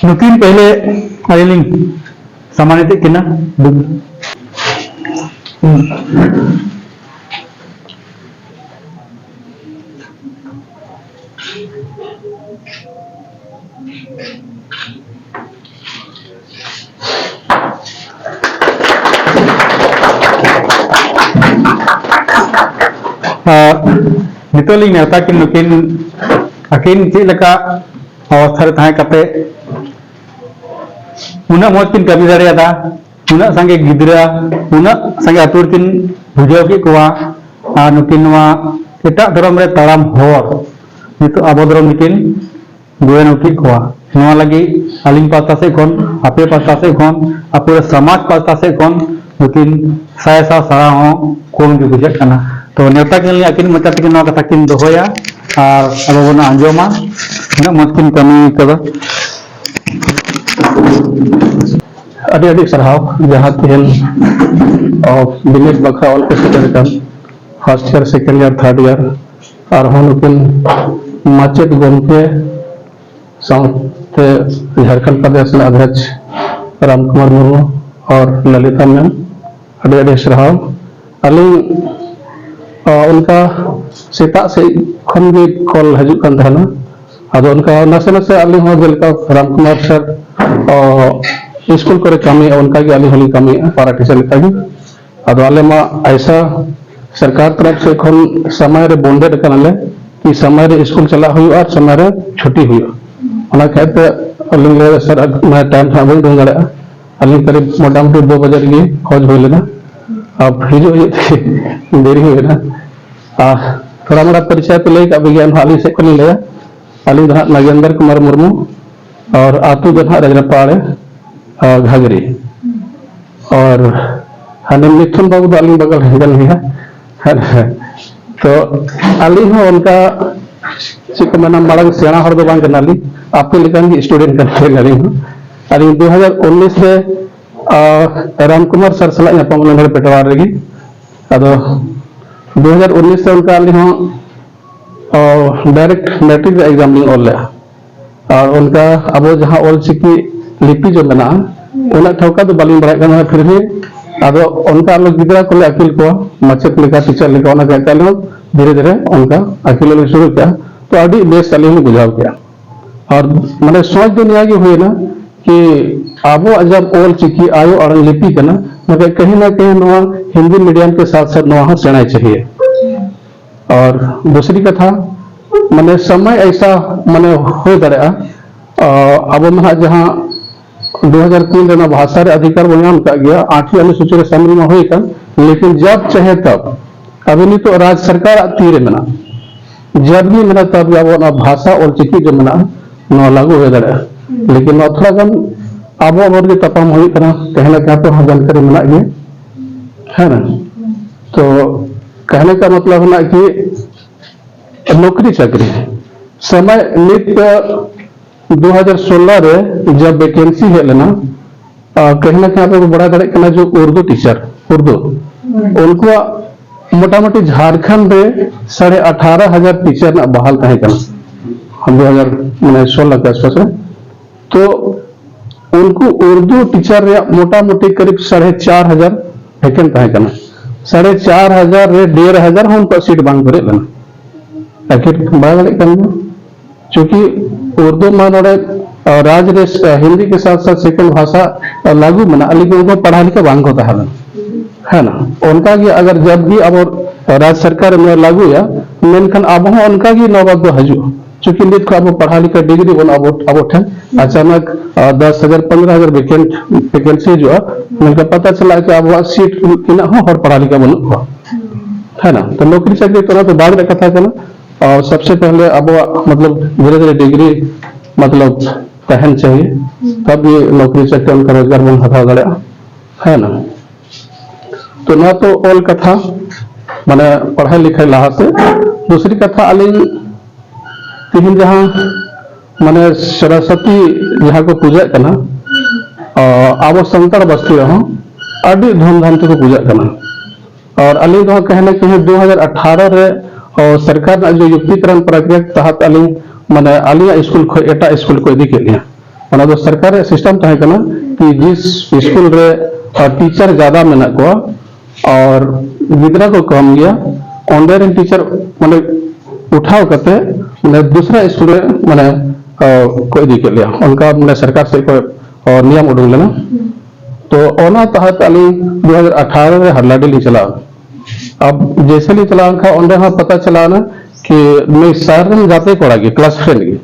नुकिन पहले अलिंग सामान्य किना नितोलिंग नेता किन नुकिन अकिन चेलका अवस्था रे ताहे कते उना मौज किन कमी दाड़ेयादा उना संगे गिदरा उना संगे आतुर किन बुझाव के कोआ आ नुकिन नवा एटा धर्म रे ताराम होर नितो आबो धर्म किन गोयन उठी कोआ नवा लगी अलिंग पास्ता से कोन आपे पास्ता से कोन अपुरे समाज पास्ता से कोन नुकिन सायसा सारा हो कोन भी बुझे कना तो नेता के अकिन मचा तकिन नवा कथा किन दोहोया और अब बना अंजोमा उना मौज किन कमी कदा अभी अभी सरहाव जहाँ तेल और दिनेश बखरा ऑल के secretary first year second year third year और हम माचेत गोमके साउथ झारखंड प्रदेश अध्यक्ष राम कुमार मुर्मू और ललिता मैम अभी अभी सरहाव अली उनका सेता से खन भी कॉल हजुक कान थाना अदो उनका नसे नसे अली हो जेलका राम कुमार सर स्कूल करे कमी उनका की अली होली कमी पारा टीचर लिखा भी अदो आले मा ऐसा सरकार तरफ से खन समय रे बॉन्डेड करले कि समय रे स्कूल चला हुई और समय रे छुट्टी हुई ओना कहते अली ले सर मैं टाइम था बोल दूंगा अली करीब मोटामोटी 2 बजे की खोज हो लेना अब हिजो ये देरी हुई ना थोड़ा मोड़ा परिचय तो लेगा विज्ञान हाली से को लिया अली नागेंद्र कुमार मुर्मू और आतू जहाँ रजरपाड़े घागरी और हने मिथुन बाबू अली बगल हिंगल है तो अली हो उनका चिक मना मांग सेना हर दो बांग करना ली आपके लिखन की स्टूडेंट करते अली हो अली 2019 में राम कुमार सर सला यहाँ नगर पेटवार रही अदो 2019 से उनका अली हो डायरेक्ट मैट्रिक एग्जाम ऑल और उनका अब जहाँ ऑल चिकी लिपि जो बना उन्हें ठोका तो बालिंग बढ़ा फिर भी अब उनका लोग गिदरा को अकील को मचत लिखा टीचर लिखा उन्हें कहता लोग धीरे धीरे उनका अकील शुरू किया तो अभी बेस अली में बुझाव किया और मैंने सोच दुनिया की हुई ना कि अब जब ओल चिकी आयो और लिपि करना मगर कहीं ना कहीं हिंदी मीडियम के साथ साथ नवा सेना चाहिए और दूसरी कथा मैंने समय ऐसा मैंने हो दड़ा अब महा जहाँ 2003 में भाषा रे अधिकार बयान का गया 8वीं अनुसूची शामिल में हुई था लेकिन जब चाहे तब अभी नहीं तो राज्य सरकार तीर मना जब भी मना तब जब भाषा और चिकी जो मना न लागू हो दड़ा लेकिन थोड़ा गन अब और तपाम हुई कना कहने का तो जानकारी मना गए है ना तो कहने का मतलब है ना कि नौकरी चाकरी समय नित्य 2016 रे जब वैकेंसी है लेना कहीं ना कहीं बड़ा दड़े जो उर्दू टीचर उर्दू उनको मोटा मोटी झारखंड में 18,500 टीचर ना बहाल तहे हम 2016 के आसपास तो उनको उर्दू टीचर मोटा मोटी करीब 4,500 वैकेंट तहे 4,500 रे 1,500 उनको सीट बांग करे लेना बाग चूंकि उर्दू मान राज हिंदी के साथ साथ सेकंड भाषा लागू मना लेकिन उनको पढ़ा लिखा बांग होता है ना उनका की अगर जब भी अब राज्य सरकार में लागू या मेनखान अब उनका की नौबत दो हजू चूंकि नित को अब पढ़ा लिखा डिग्री बन अब अचानक 10,000 15,000 वैकेंसी जो उनका पता चला कि अब सीट किना हो और पढ़ा लिखा बन है ना तो नौकरी चाकरी तो बाद कथा करना और सबसे पहले अब मतलब धीरे धीरे डिग्री मतलब पहन चाहिए तब भी नौकरी चाकरी उनका रोजगार बन हटा दड़ा है ना तो ना तो ऑल कथा मैंने पढ़ाई लिखाई लहा से दूसरी कथा अली तीन जहाँ मैंने सरस्वती जहाँ को पूजा करना अब संतर बस्ती रहो अभी धूमधाम से पूजा करना और अली कहना कहीं 2018 रे और सरकार जो युक्तिकरण प्रक्रिया तहत अली मैंने आलिया स्कूल एटा स्कूल को इदी के लिए ओना दो सरकार रे सिस्टम ताहे कना कि जिस स्कूल रे टीचर ज्यादा मेना को और गिदरा को कम गया ओंडे रे टीचर माने उठाव करते माने दूसरा स्कूल रे माने को इदी के लिया उनका माने सरकार से को नियम उडुंग लेना तो ओना तहत अली 2018 में हरलाडी चला। अब जैसे ही चला था ओंडे हाँ पता चला ना कि मैं सर जाते कोड़ा की क्लास फ्रेंड की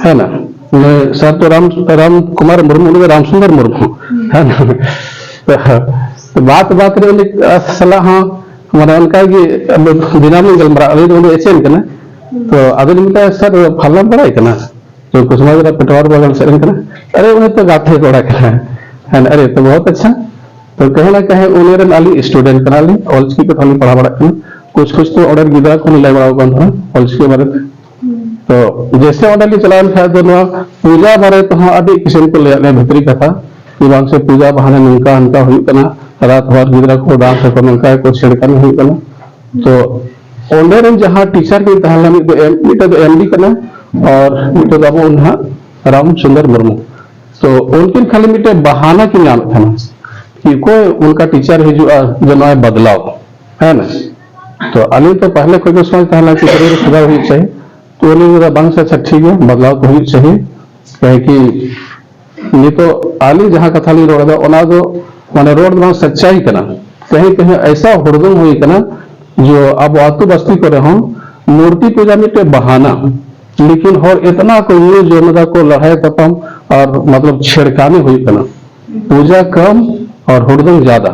है ना, मैं सर तो राम कुमार मुर्मू राम सुंदर मुर्मू है ना। तो बात रे सलाह हाँ माने उनका की दिनाम गलमरा अली दो एचएन करना तो अदल मिलता सर फलना बड़ा करना तो कुछ मात्रा पेटवार बगल से करना अरे उन्हें तो गाते कोड़ा करना है ना। अरे तो बहुत अच्छा तो कहीं ना कहीं उन्हें अली स्टूडेंट कना ली ऑलचिकी को थाली पढ़ा बड़ा कुछ तो ऑर्डर गिदरा को लाई बड़ा कौन था ऑलचिकी के बारे में तो जैसे ऑर्डर ली चलान था तो पूजा बारे तो हाँ अभी किसी को ले भीतरी कथा कि वहां से पूजा बहाने नंका हनका हुई कना रात भर गिदरा को डांस को नंका को छिड़कन हुई कना तो ऑर्डर जहां टीचर के तहला में तो एमडी कना और मिटे बाबू उन्हा राम सुंदर मुर्मू तो उनके खाली मिटे बहाना की नाम था कि कोई उनका टीचर हिजुआ जमा बदलाव है ना। तो अली तो पहले कोई सोचता है कि जरूर सुधार हुई चाहिए तो उन्हें बंग से अच्छा ठीक है बदलाव तो हुई चाहिए कहे कि ये तो अली जहाँ कथा ली रोड ओना दो माने रोड में सच्चाई करना कहीं कहीं ऐसा हुड़दंग हुई करना जो अब वातु बस्ती करे हो मूर्ति पूजा में बहाना लेकिन और इतना कोई जो मतलब को लड़ाई तपम और मतलब छेड़खानी हुई करना पूजा कम और हुड़दंग ज्यादा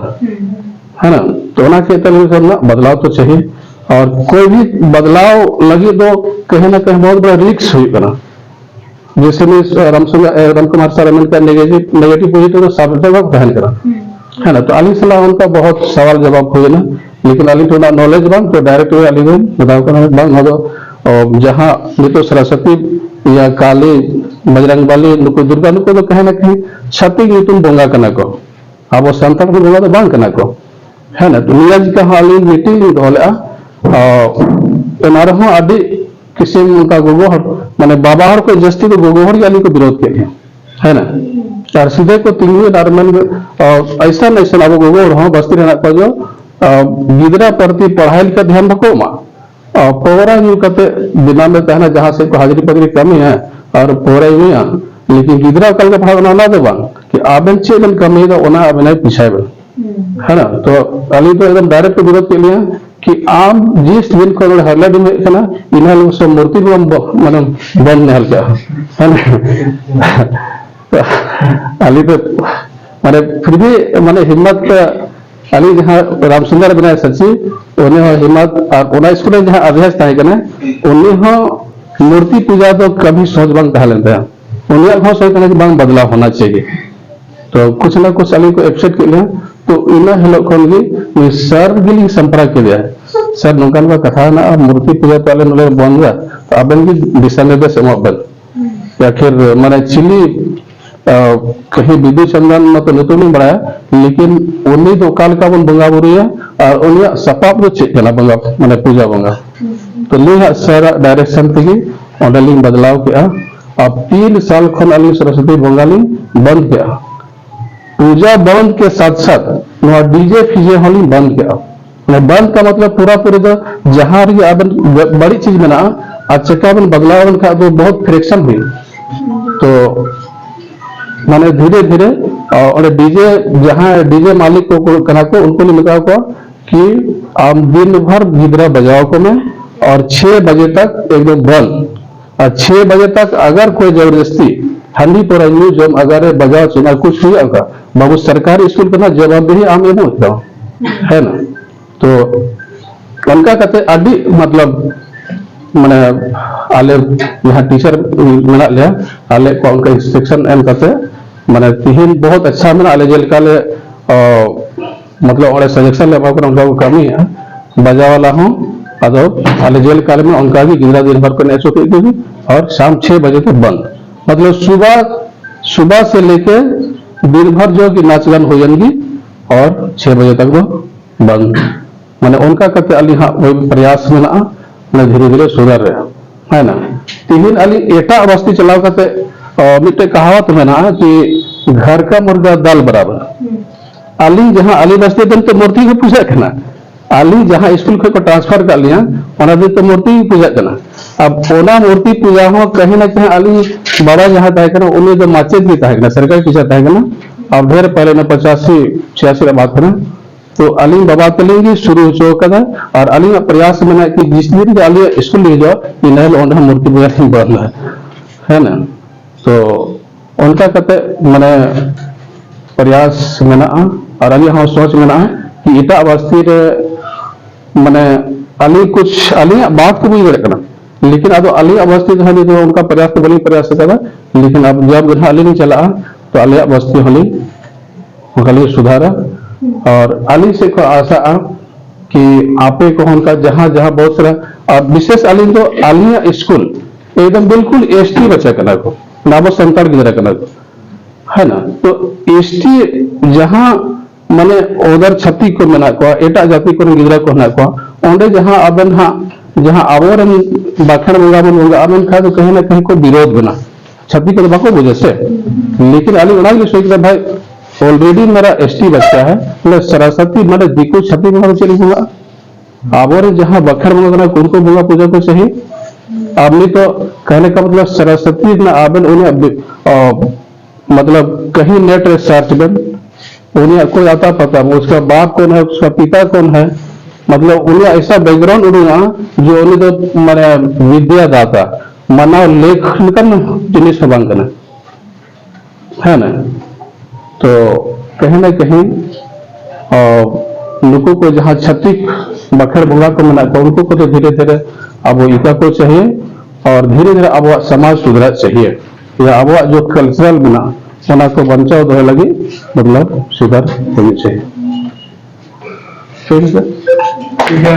है ना। तो ना के करना बदलाव तो चाहिए और कोई भी बदलाव लगी तो कहीं ना कहीं बहुत बड़ा रिक्स हुई करना जैसे में राम कुमार सर का नेगेटिव पॉजिटिव सब जवाब बहन करा है ना। तो अली सलाह उनका बहुत सवाल जवाब हुए ना लेकिन अली थोड़ा नॉलेज बंग तो डायरेक्ट अली गो बताओ करना बंग हो और जहाँ तो सरस्वती या काली बजरंग बली नुको दुर्गा नुको तो कहीं ना कहीं छती की तुम बोंगा करना को अब वो संतान को बोंगा तो बांग करना को है ना। तो निया जी का हाली मीटिंग होले हमारे हाँ अभी किसी उनका गोगोहर माने बाबा हर को जस्ती को गोगोहर अली को विरोध के लिए है ना और सीधे को तिंगुए नारमन ऐसा नहीं अब गोगोहर हाँ बस्ती रहना को जो गिदरा प्रति पढ़ाई का ध्यान रखो माँ पोरा यू कहते बिना में कहना जहाँ से हाजिरी पदरी कमी है और पोरा ही लेकिन गिदरा कल का पढ़ा बना दे कि आबन चेबन कमी का ओना आबन पिछाए है ना। तो अली तो एकदम डायरेक्ट विरोध के लिए कि आम जिस दिन को हरला दिन है ना इन्हें लोग सब मूर्ति को माने बंद नहीं हल्का है ना। तो अली तो माने फिर भी माने हिम्मत का अली जहाँ राम सुंदर बनाए सच्ची उन्हें हिम्मत और उन्हें स्कूल जहाँ अभ्यास था करना उन्हें मूर्ति पूजा तो कभी सोच बंग कहा लेते हैं उन्हें बहुत सोच करना कि बंग बदलाव होना चाहिए तो कुछ ना कुछ अली को एक्सेप्ट कर लिया तो इन्हें हेलो कौन की सर गिली संपर्क के लिए सर नौकान का कथा ना मूर्ति पूजा पहले नले बंद हुआ तो अब इनकी दिशा निर्देश बंद या फिर मैंने चिली कहीं विधि चंदन में तो नहीं बढ़ाया लेकिन उन्हीं तो काल का बन बंगा बुरी है और उन्हें सपाप तो चेक करना बंगा मैंने पूजा बंगा तो लिया सर डायरेक्शन थी ऑर्डरलिंग बदलाव किया अब 3 साल खन अली सरस्वती बंगाली बंद किया पूजा बंद के साथ साथ डीजे फीजे होली बंद किया बंद का मतलब पूरा तो जहां बड़ी चीज बना अच्छा बदलाव का तो बहुत फ्रिक्शन हुई तो माने धीरे धीरे और डीजे जहाँ डीजे मालिक को कना को उनको लिखा को कि आप दिन भर गिदरा बजाओ को में और 6 बजे तक एकदम बंद और 6 बजे तक अगर कोई जबरदस्ती ठंडी पर जो अगर बजाओ चुना कुछ हुई होगा बाबू सरकारी स्कूल का ना जवाबदेही आम ये होता है ना। तो उनका कहते अभी मतलब मैंने आले यहाँ टीचर मना लिया आले को उनका इंस्ट्रक्शन एम करते मैंने तिहिन बहुत अच्छा मैंने आले जेल का ले मतलब और सजेशन ले पाकर उनका वो कमी है बजा वाला हूँ अदो आले जेल काल में उनका भी गिरा दिन भर करने छुट्टी देगी और शाम 6 बजे तक बंद मतलब सुबह से लेके दिन भर जो कि नाच गान हो जाएंगी और 6 बजे तक वो बंद मैंने उनका कहते अली हाँ वही प्रयास में ना धीरे धीरे सुधर रहे है ना। तिहिन अली एटा अवस्थी चलाव करते मिट्टे कहावत में ना कि घर का मुर्गा दाल बराबर अली जहां अली बस्ती दिन तो मूर्ति को पूजा करना अली जहां स्कूल को ट्रांसफर कर लिया ओना दिन तो मूर्ति की पूजा करना अब ओना मूर्ति पूजा हो कहीं ना कहीं अली बड़ा जहां तय करना उन्हें तो माचेद भी तय करना सरकारी टीचर तय करना अब ढेर पहले ना 85-86 का बात करना तो अली बाबा तलेंगे शुरू हो कदा और अली प्रयास में कि जिस दिन अली स्कूल ले जाओ कि नहल ओना मूर्ति पूजा नहीं बढ़ना है ना तो उनका कहते मैंने प्रयास मेना और अली हाँ सोच मेना कि इटा अवस्थी मैंने अली कुछ अली बात को बुझ करना लेकिन अब अली अवस्थी जो है तो उनका प्रयास तो बड़ी प्रयास करा लेकिन अब जब अली नहीं चला तो अली अवस्थी होली गली सुधारा और अली से को आशा कि आपे को उनका जहां जहां बहुत सारा और विशेष अली तो अली स्कूल एकदम बिल्कुल एसटी बच्चा करना को नाबो संतान की तरह करना को है ना तो एसटी जहां माने उधर छत्ती को मेना को एटा जाति को गिदरा को ना को ओंडे जहां अबन हां जहां आवरन बाखण मंगा बन मंगा अबन खा तो कहीं ना कहीं को विरोध बना छत्ती को बाको वजह से लेकिन अली उड़ा के सोच भाई ऑलरेडी मेरा एसटी बच्चा है मैं सरस्वती मेरा दिको छत्ती में चली होगा आवरे जहां बखर मंगा उनको मंगा पूजा को चाहिए आपने तो कहने का मतलब सरस्वती ना आबन उन्हें मतलब कहीं नेट सर्च में उन्हें कोई आता पता उसका बाप कौन है उसका पिता कौन है मतलब उन्हें ऐसा बैकग्राउंड उड़ूंगा जो उन्हें तो मैंने विद्यादाता मना लेखन जिनिस बंकना है ना तो कहीं ना कहीं लोगों को जहाँ छत्तीस बखर बोला को मना को उनको को तो धीरे धीरे अब वो इका को चाहिए और धीरे धीरे अब समाज सुधरा चाहिए या अब जो कल्चरल बना होना को बचाव दो लगी मतलब सुधार होनी चाहिए ठीक है